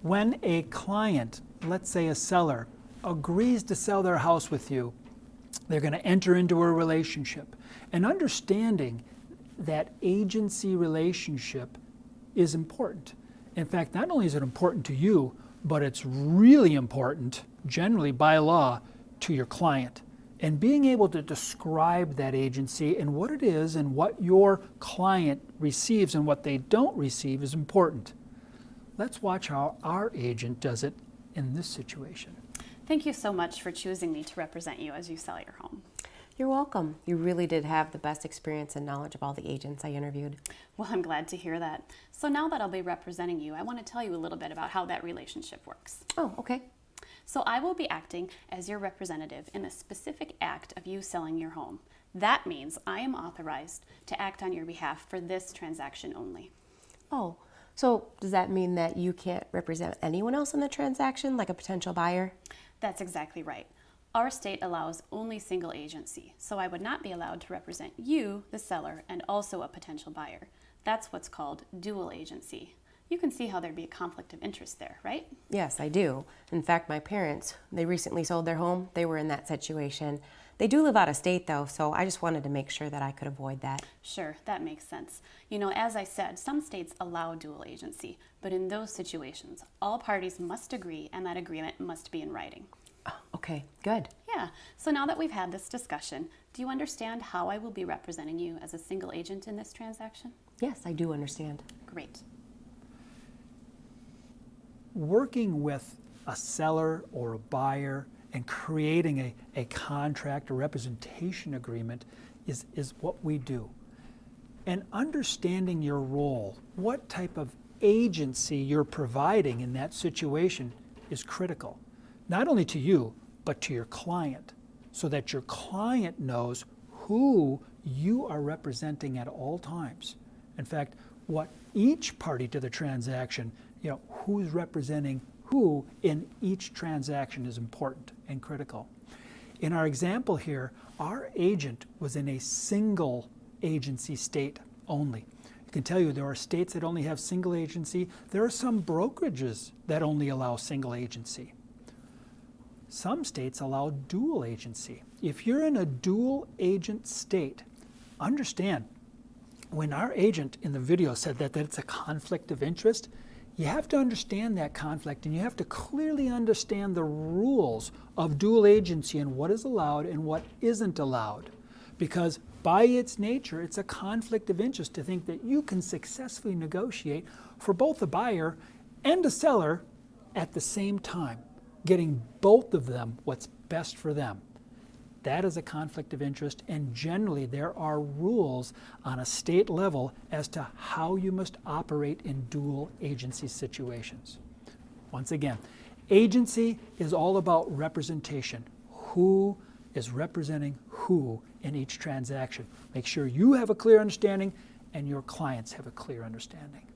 When a client, let's say a seller, agrees to sell their house with you, they're going to enter into a relationship. And understanding that agency relationship is important. In fact, not only is it important to you, but it's really important, generally by law, to your client. And being able to describe that agency and what it is and what your client receives and what they don't receive is important. Let's watch how our agent does it in this situation. Thank you so much for choosing me to represent you as you sell your home. You're welcome. You really did have the best experience and knowledge of all the agents I interviewed. Well, I'm glad to hear that. So now that I'll be representing you, I want to tell you a little bit about how that relationship works. Oh, okay. So I will be acting as your representative in the specific act of you selling your home. That means I am authorized to act on your behalf for this transaction only. Oh, so does that mean that you can't represent anyone else in the transaction, like a potential buyer? That's exactly right. Our state allows only single agency, so I would not be allowed to represent you, the seller, and also a potential buyer. That's what's called dual agency. You can see how there'd be a conflict of interest there, right? Yes, I do. In fact, my parents, they recently sold their home. They were in that situation. They do live out of state, though, so I just wanted to make sure that I could avoid that. Sure, that makes sense. You know, as I said, some states allow dual agency, but in those situations, all parties must agree, and that agreement must be in writing. Oh, okay, good. Yeah, so now that we've had this discussion, do you understand how I will be representing you as a single agent in this transaction? Yes, I do understand. Great. Working with a seller or a buyer and creating a contract or representation agreement is what we do. And understanding your role, what type of agency you're providing in that situation is critical. Not only to you, but to your client, so that your client knows who you are representing at all times. In fact, what each party to the transaction, who's representing who in each transaction is important and critical. In our example here, our agent was in a single agency state only. I can tell you there are states that only have single agency. There are some brokerages that only allow single agency. Some states allow dual agency. If you're in a dual agent state, understand, when our agent in the video said that it's a conflict of interest, you have to understand that conflict and you have to clearly understand the rules of dual agency and what is allowed and what isn't allowed. Because by its nature, it's a conflict of interest to think that you can successfully negotiate for both a buyer and a seller at the same time, getting both of them what's best for them. That is a conflict of interest, and generally there are rules on a state level as to how you must operate in dual agency situations. Once again, agency is all about representation. Who is representing who in each transaction? Make sure you have a clear understanding and your clients have a clear understanding.